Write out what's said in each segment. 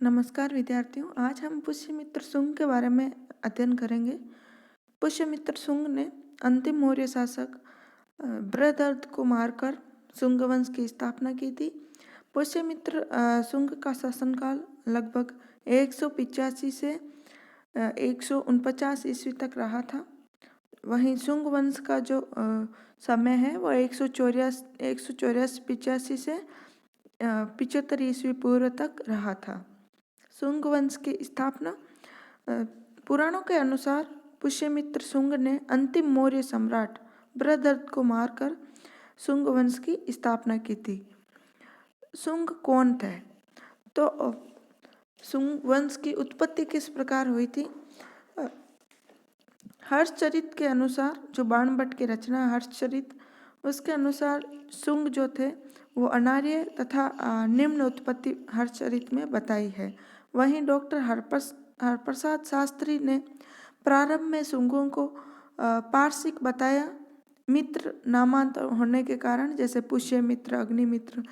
नमस्कार विद्यार्थियों, आज हम पुष्यमित्र शुंग के बारे में अध्ययन करेंगे। पुष्यमित्र शुंग ने अंतिम मौर्य शासक बृहदर्थ को मारकर शुंग वंश की स्थापना की थी। पुष्यमित्र शुंग का शासनकाल लगभग 185 से 149 ईस्वी तक रहा था। वहीं शुंग वंश का जो समय है वह 184 से 75 ईस्वी पूर्व तक रहा था। शुंग वंश की स्थापना पुराणों के अनुसार पुष्यमित्र शुंग ने अंतिम मौर्य सम्राट बृहदर्थ को मारकर शुंग वंश की स्थापना की थी। शुंग कौन थे? तो शुंग वंश की उत्पत्ति किस प्रकार हुई थी? हर्षचरित के अनुसार, जो बाणभट्ट की रचना है हर्षचरित, उसके अनुसार शुंग जो थे वो अनार्य तथा निम्न उत्पत्ति हर्षचरित में बताई है। वहीं डॉक्टर हरप्रसाद शास्त्री ने प्रारंभ में शुंगों को पारसिक बताया। मित्र नामांत होने के कारण, जैसे पुष्यमित्र, अग्निमित्र,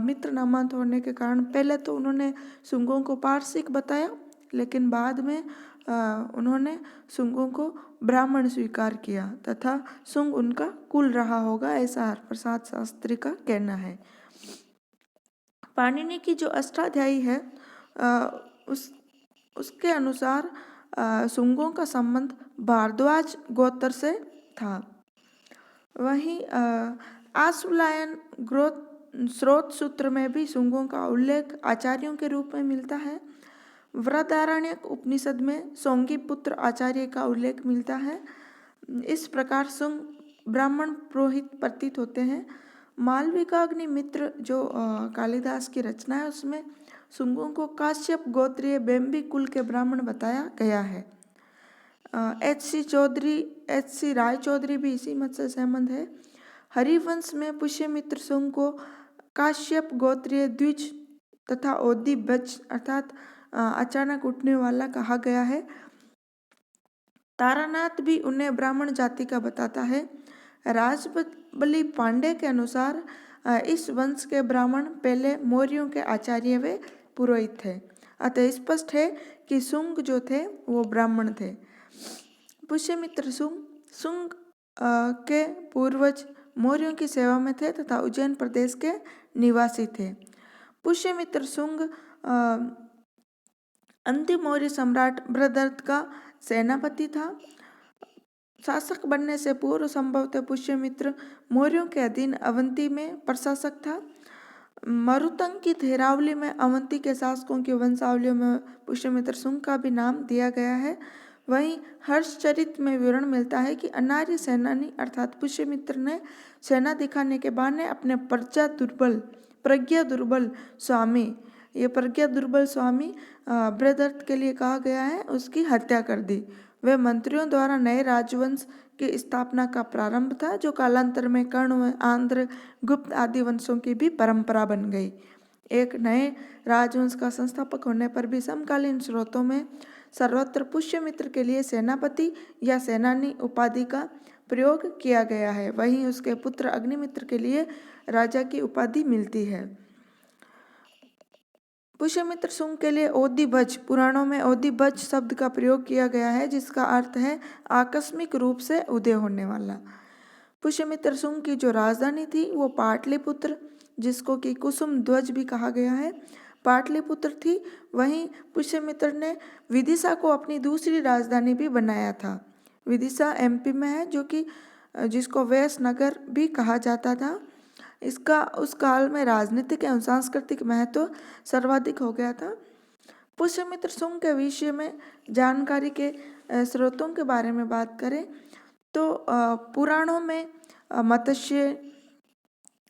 मित्र नामांत होने के कारण पहले तो उन्होंने शुंगों को पारसिक बताया, लेकिन बाद में उन्होंने शुंगों को ब्राह्मण स्वीकार किया तथा शुंग उनका कुल रहा होगा, ऐसा हरप्रसाद शास्त्री का कहना है। पाणिनि की जो अष्टाध्यायी है उसके अनुसार शुंगों का संबंध भारद्वाज गोत्र से था। वहीं आशुलायन स्रोत सूत्र में भी शुंगों का उल्लेख आचार्यों के रूप में मिलता है। वृहदारण्यक उपनिषद में सोंगी पुत्र आचार्य का उल्लेख मिलता है। इस प्रकार शुंग ब्राह्मण पुरोहित प्रतीत होते हैं। मालविकाग्निमित्र जो कालिदास की रचना है उसमें शुंगों को काश्यप गोत्रीय बेम्बी कुल के ब्राह्मण बताया गया है। एच.सी. राय चौधरी भी इसी मत से सहमत है। हरिवंश में पुष्यमित्र शुंग को काश्यप गोत्रीय द्विज तथा ओदी बच अर्थात अचानक उठने वाला कहा गया है। तारानाथ भी उन्हें ब्राह्मण जाति का बताता है। राजबली पांडे के अनुसार इस वंश के ब्राह्मण पहले मौर्यों के आचार्य व पुरोहित थे, अतः स्पष्ट है कि शुंग जो थे वो ब्राह्मण थे। पुष्यमित्र शुंग के पूर्वज मौर्यों की सेवा में थे तथा उज्जैन प्रदेश के निवासी थे। पुष्यमित्र शुंग अंतिम मौर्य सम्राट बृहदर्थ का सेनापति था। शासक बनने से पूर्व संभवतः पुष्यमित्र मौर्यों के अधीन अवंती में प्रशासक था। मरुतंग की धेरावली में अवंती के शासकों की वंशावलियों में पुष्यमित्र शुंग का भी नाम दिया गया है। वहीं हर्षचरित में विवरण मिलता है कि अनार्य सेनानी अर्थात पुष्यमित्र ने सेना दिखाने के बहाने अपने प्रज्ञा दुर्बल स्वामी, ये प्रज्ञा दुर्बल स्वामी बृहदर्थ के लिए कहा गया है, उसकी हत्या कर दी। वे मंत्रियों द्वारा नए राजवंश की स्थापना का प्रारंभ था, जो कालांतर में कर्ण, आंध्र, गुप्त आदि वंशों की भी परंपरा बन गई। एक नए राजवंश का संस्थापक होने पर भी समकालीन स्रोतों में सर्वत्र पुष्यमित्र के लिए सेनापति या सेनानी उपाधि का प्रयोग किया गया है। वहीं उसके पुत्र अग्निमित्र के लिए राजा की उपाधि मिलती है। पुष्यमित्र शुंग के लिए ओदिभज, पुराणों में ओदिभज शब्द का प्रयोग किया गया है, जिसका अर्थ है आकस्मिक रूप से उदय होने वाला। पुष्यमित्र शुंग की जो राजधानी थी वो पाटलिपुत्र, जिसको कि कुसुम ध्वज भी कहा गया है, पाटलिपुत्र थी। वहीं पुष्यमित्र ने विदिशा को अपनी दूसरी राजधानी भी बनाया था। विदिशा एमपी में है, जो कि जिसको वैस नगर भी कहा जाता था। इसका उस काल में राजनीतिक एवं सांस्कृतिक महत्व सर्वाधिक हो गया था। पुष्यमित्र शुंग के विषय में जानकारी के स्रोतों के बारे में बात करें तो पुराणों में मत्स्य,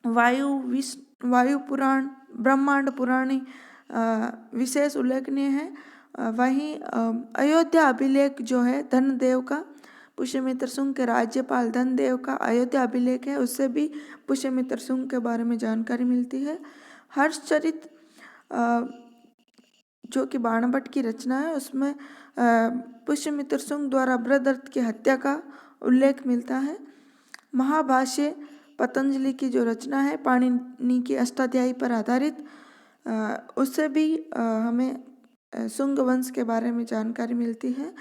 वायु पुराण, ब्रह्मांड पुराणी विशेष उल्लेखनीय है। वहीं अयोध्या अभिलेख जो है धनदेव का, पुष्यमित्र शुंग के राज्यपाल धनदेव का अयोध्या अभिलेख है, उससे भी पुष्यमित्र शुंग के बारे में जानकारी मिलती है। हर्षचरित जो कि बाणभट्ट की रचना है, उसमें पुष्यमित्र शुंग द्वारा बृहदर्थ की हत्या का उल्लेख मिलता है। महाभाष्य पतंजलि की जो रचना है पाणिनि की अष्टाध्यायी पर आधारित, उससे भी हमें शुंग वंश के बारे में जानकारी मिलती है।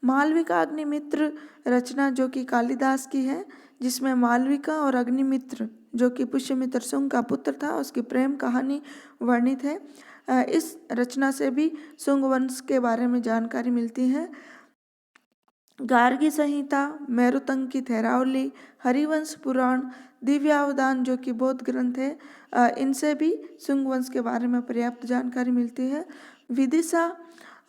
मालविका अग्निमित्र रचना जो कि कालिदास की है, जिसमें मालविका और अग्निमित्र जो कि पुष्यमित्र शुंग का पुत्र था उसकी प्रेम कहानी वर्णित है। इस रचना से भी शुंग वंश के बारे में जानकारी मिलती है। गार्गी संहिता, मेरुतंकी थेरावली, हरिवंश पुराण, दिव्यावदान जो कि बौद्ध ग्रंथ है, इनसे भी शुंग वंश के बारे में पर्याप्त जानकारी मिलती है। विदिशा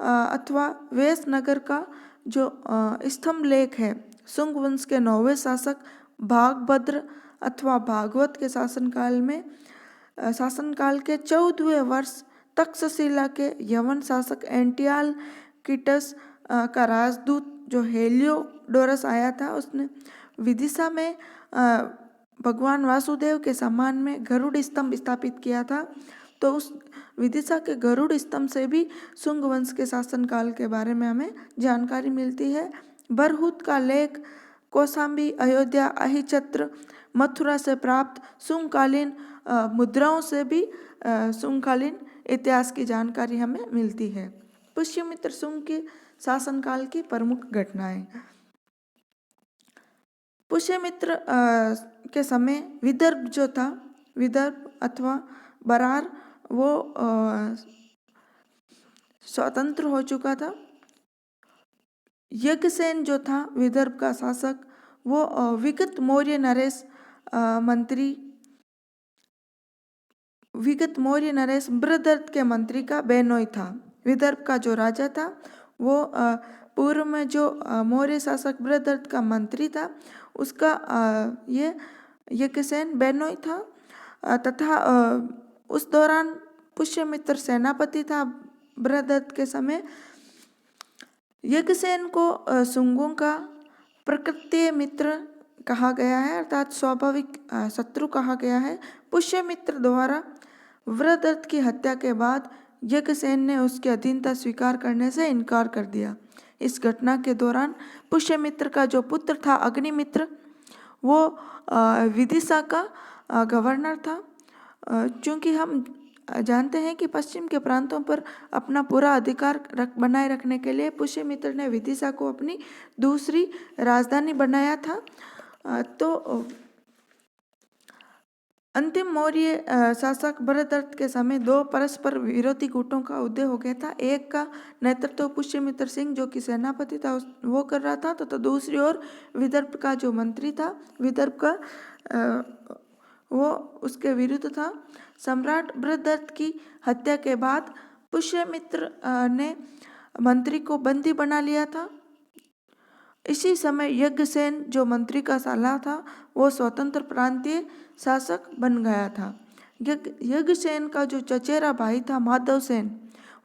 अथवा वेश नगर का जो स्तंभ लेख है, शुंग वंश के 9वें शासक भागभद्र अथवा भागवत के शासनकाल के 14वें वर्ष तक्षशिला के यवन शासक एंटियाल किटस का राजदूत जो हेलियोडोरस आया था, उसने विदिशा में भगवान वासुदेव के सम्मान में गरुड़ स्तंभ स्थापित किया था। तो उस विदिशा के गरुड़ स्तंभ से भी शुंग वंश के शासनकाल के बारे में हमें जानकारी मिलती है। बरहुत का लेख, कौशाम्बी, अयोध्या, अहिचत्र, मथुरा से प्राप्त शुंगकालीन मुद्राओं से भी शुंगकालीन इतिहास की जानकारी हमें मिलती है। पुष्यमित्र शुंग के शासनकाल की प्रमुख घटनाएं। पुष्यमित्र के समय विदर्भ जो था, विदर्भ अथवा बरार, वो स्वतंत्र हो चुका था। यज्ञसेन जो था विदर्भ का शासक, वो विगत मौर्य नरेश बृहदर्थ के मंत्री का बेनोई था। विदर्भ का जो राजा था वो पूर्व में जो मौर्य शासक बृहदर्थ का मंत्री था, उसका ये यज्ञसेन बेनोई था। तथा उस दौरान पुष्यमित्र सेनापति था बृहदर्थ के समय। यज्ञसेन को शुंगों का प्रकृतीय मित्र कहा गया है, अर्थात स्वाभाविक शत्रु कहा गया है। पुष्यमित्र द्वारा बृहदर्थ की हत्या के बाद यज्ञसेन ने उसकी अधीनता स्वीकार करने से इनकार कर दिया। इस घटना के दौरान पुष्यमित्र का जो पुत्र था अग्निमित्र, वो विदिशा का गवर्नर था। चूँकि हम जानते हैं कि पश्चिम के प्रांतों पर अपना पूरा अधिकार बनाए रखने के लिए पुष्यमित्र ने विदिशा को अपनी दूसरी राजधानी बनाया था। तो अंतिम मौर्य शासक बृहदर्थ के समय 2 परस्पर विरोधी गुटों का उदय हो गया था। एक का नेतृत्व पुष्यमित्र सिंह जो कि सेनापति था वो कर रहा था, तो दूसरी ओर विदर्भ का जो मंत्री था, विदर्भ का वो उसके विरुद्ध था। सम्राट बृहदर्थ की हत्या के बाद पुष्यमित्र ने मंत्री को बंदी बना लिया था। इसी समय यज्ञसेन जो मंत्री का साला था, वो स्वतंत्र प्रांतीय शासक बन गया था। यज्ञसेन का जो चचेरा भाई था माधवसेन,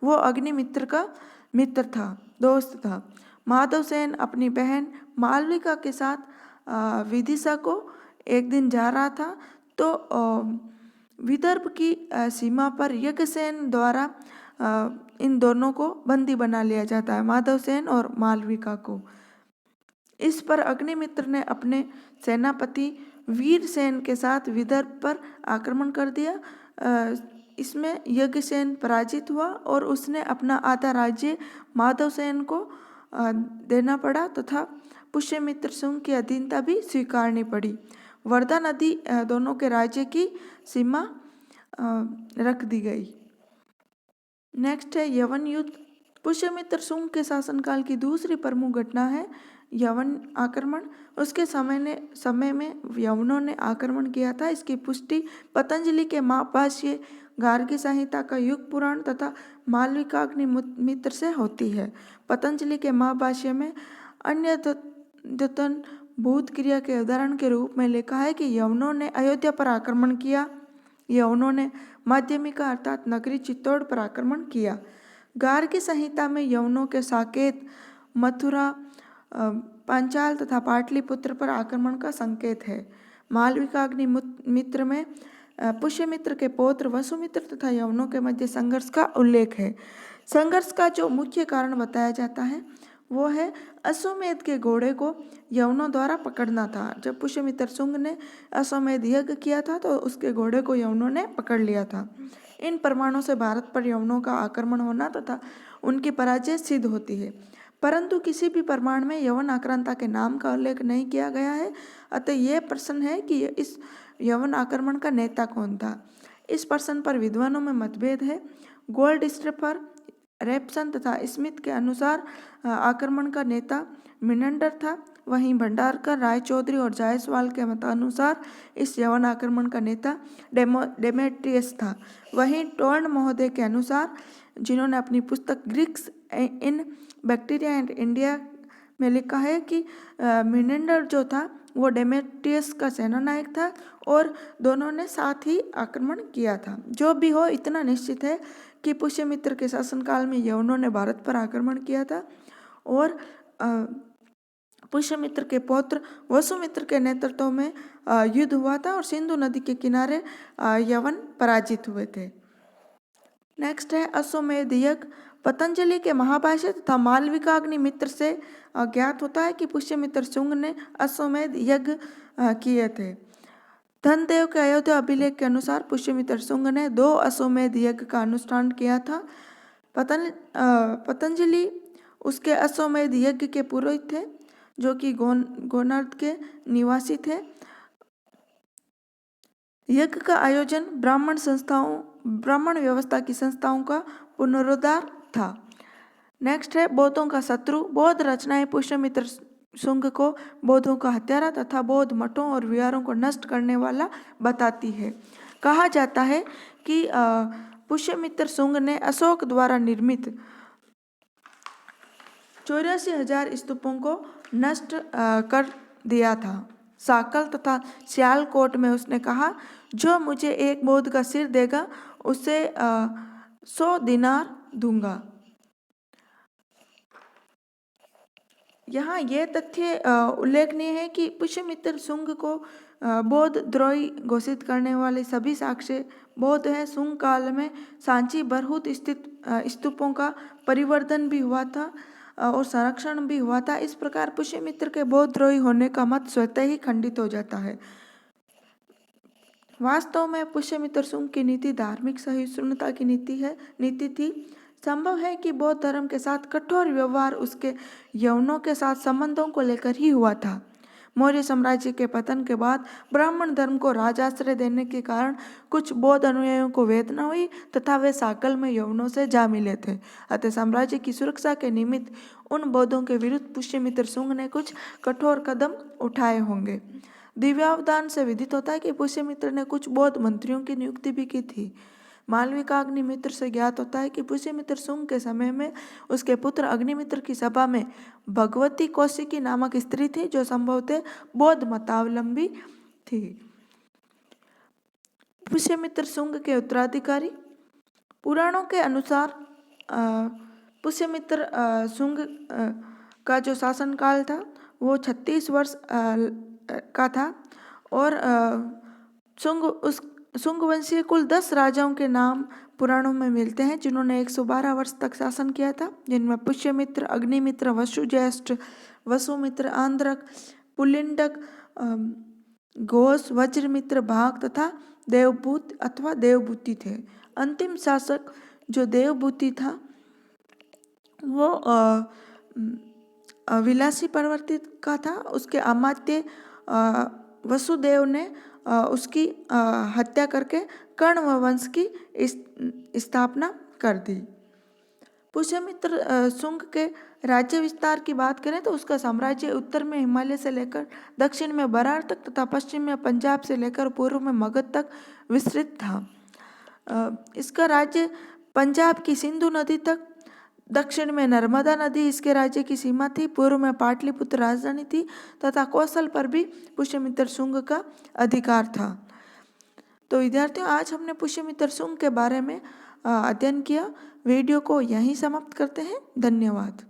वो अग्निमित्र का मित्र था, दोस्त था। माधवसेन अपनी बहन मालविका के साथ विदिशा को एक दिन जा रहा था, तो विदर्भ की सीमा पर यज्ञसेन द्वारा इन दोनों को बंदी बना लिया जाता है, माधवसेन और मालविका को। इस पर अग्निमित्र ने अपने सेनापति वीरसेन के साथ विदर्भ पर आक्रमण कर दिया। इसमें यज्ञसेन पराजित हुआ और उसने अपना आधा राज्य माधवसेन को देना पड़ा तथा पुष्यमित्र शुंग की अधीनता भी स्वीकारनी पड़ी। वर्धा नदी दोनों के राज्य की सीमा रख दी गई। नेक्स्ट है यवन युद्ध। पुष्यमित्र शुंग के शासनकाल की दूसरी प्रमुख घटना है यवन आक्रमण। उसके समय में यवनों ने आक्रमण किया था। इसकी पुष्टि पतंजलि के महाभाष्य, गार्गी संहिता का युग पुराण तथा मालविकाग्निमित्र से होती है। पतंजलि के महाभाष्य में अन्यद्यतन भूत क्रिया के उदाहरण के रूप में लिखा है कि यवनों ने अयोध्या पर आक्रमण किया। यवनों ने माध्यमिका अर्थात नगरी चित्तौड़ पर आक्रमण किया। गार्गी संहिता में यवनों के साकेत, मथुरा, पांचाल तथा पाटलिपुत्र पर आक्रमण का संकेत है। मालविकाग्निमित्र में पुष्यमित्र के पौत्र वसुमित्र तथा यवनों के मध्य संघर्ष का उल्लेख है। संघर्ष का जो मुख्य कारण बताया जाता है वो है अश्वमेध के घोड़े को यवनों द्वारा पकड़ना था। जब पुष्यमित्र शुंग ने अश्वमेध यज्ञ किया था तो उसके घोड़े को यवनों ने पकड़ लिया था। इन प्रमाणों से भारत पर यवनों का आक्रमण होना तथा उनकी पराजय सिद्ध होती है, परंतु किसी भी प्रमाण में यवन आक्रांता के नाम का उल्लेख नहीं किया गया है। अतः यह प्रश्न है कि इस यवन आक्रमण का नेता कौन था। इस प्रश्न पर विद्वानों में मतभेद है। गोल्डस्टेफर, रेप्सन तथा स्मिथ के अनुसार आक्रमण का नेता मिनेंडर था। वहीं भंडारकर, रायचौधरी और जायसवाल के मतानुसार इस यवन आक्रमण का नेता डेमेट्रियस था। वहीं टोर्न महोदय के अनुसार, जिन्होंने अपनी पुस्तक Greeks in bacteria and India में लिखा है कि मिनेंडर जो था वो डेमेट्रियस का सेनानायक था और दोनों ने साथ ही आक्रमण किया था। जो भी हो, इतना निश्चित है कि पुष्यमित्र के शासनकाल में यवनों ने भारत पर आक्रमण किया था और पुष्यमित्र के पौत्र वसुमित्र के नेतृत्व में युद्ध हुआ था और सिंधु नदी के किनारे यवन पराजित हुए थे। नेक्स्ट है अश्वमेध यज्ञ। पतंजलि के महाभाष्य तथा मालविकाग्नि मित्र से ज्ञात होता है कि पुष्यमित्र शुंग ने अश्वमेध यज्ञ किए थे। धनदेव के अयोध्या अभिलेख के अनुसार पुष्यमित्र शुंग ने 2 अश्वमेध यज्ञ का अनुष्ठान किया था। पतंजलि उसके अश्वमेध यज्ञ के पुरोहित थे, जो कि गोनर्द के निवासी थे। यज्ञ का आयोजन ब्राह्मण व्यवस्था की संस्थाओं का पुनरुद्धार था। नेक्स्ट है बौद्धों का शत्रु। बौद्ध रचनाएं पुष्यमित्र शुंग को बौद्धों का हत्यारा तथा बौद्ध मठों और विहारों को नष्ट करने वाला बताती है। कहा जाता है कि पुष्यमित्र शुंग ने अशोक द्वारा निर्मित 84,000 स्तूपों को नष्ट कर दिया था। साकल तथा सियालकोट में उसने कहा, जो मुझे एक बौद्ध का सिर देगा उसे 100 दिनार दूंगा। यहाँ यह तथ्य उल्लेखनीय है कि पुष्यमित्र शुंग को बौद्ध द्रोही घोषित करने वाले सभी साक्ष्य बौद्ध है। शुंग काल में सांची बरहुत स्थित स्तूपों का परिवर्धन भी हुआ था और संरक्षण भी हुआ था। इस प्रकार पुष्यमित्र के बौद्ध द्रोही होने का मत स्वतः ही खंडित हो जाता है। वास्तव में पुष्यमित्र शुंग की नीति धार्मिक सहिष्णुता की नीति थी। संभव है कि बौद्ध धर्म के साथ कठोर व्यवहार उसके यवनों के साथ संबंधों को लेकर ही हुआ था। मौर्य साम्राज्य के पतन के बाद ब्राह्मण धर्म को राजाश्रय देने के कारण कुछ बौद्ध अनुयायियों को वेदना हुई तथा वे साकल में यवनों से जा मिले थे। अतः साम्राज्य की सुरक्षा के निमित्त उन बौद्धों के विरुद्ध पुष्यमित्र शुंग ने कुछ कठोर कदम उठाए होंगे। दिव्यावदान से विदित होता है कि पुष्यमित्र ने कुछ बौद्ध मंत्रियों की नियुक्ति भी की थी। मालविकाग्नि मित्र से ज्ञात होता है कि पुष्यमित्र शुंग के समय में उसके पुत्र अग्निमित्र की सभा में भगवती कौशिकी नामक स्त्री थी, जो संभवतः बौद्ध मतावलंबी थी। पुष्यमित्र शुंग के उत्तराधिकारी। पुराणों के अनुसार पुष्यमित्र शुंग का जो शासनकाल था वो 36 वर्ष का था और शुंग वंशीय कुल 10 राजाओं के नाम पुराणों में मिलते हैं, जिन्होंने 112 वर्ष तक शासन किया था, जिनमें पुष्यमित्र, अग्निमित्र, वसुज्येष्ठ, वसुमित्र, आंध्रक, पुलिंडक, घोष, वज्रमित्र, भाग तथा देवभूत अथवा देवभूति थे। अंतिम शासक जो देवभूति था वो विलासी प्रवर्तित का था। उसके अमात्य वसुदेव ने उसकी हत्या करके कर्ण वंश की स्थापना कर दी। पुष्यमित्र शुंग के राज्य विस्तार की बात करें तो उसका साम्राज्य उत्तर में हिमालय से लेकर दक्षिण में बरार तक तथा पश्चिम में पंजाब से लेकर पूर्व में मगध तक विस्तृत था। इसका राज्य पंजाब की सिंधु नदी तक, दक्षिण में नर्मदा नदी इसके राज्य की सीमा थी, पूर्व में पाटलिपुत्र राजधानी थी तथा कौशल पर भी पुष्यमित्र शुंग का अधिकार था। तो विद्यार्थियों, आज हमने पुष्यमित्र शुंग के बारे में अध्ययन किया। वीडियो को यहीं समाप्त करते हैं। धन्यवाद।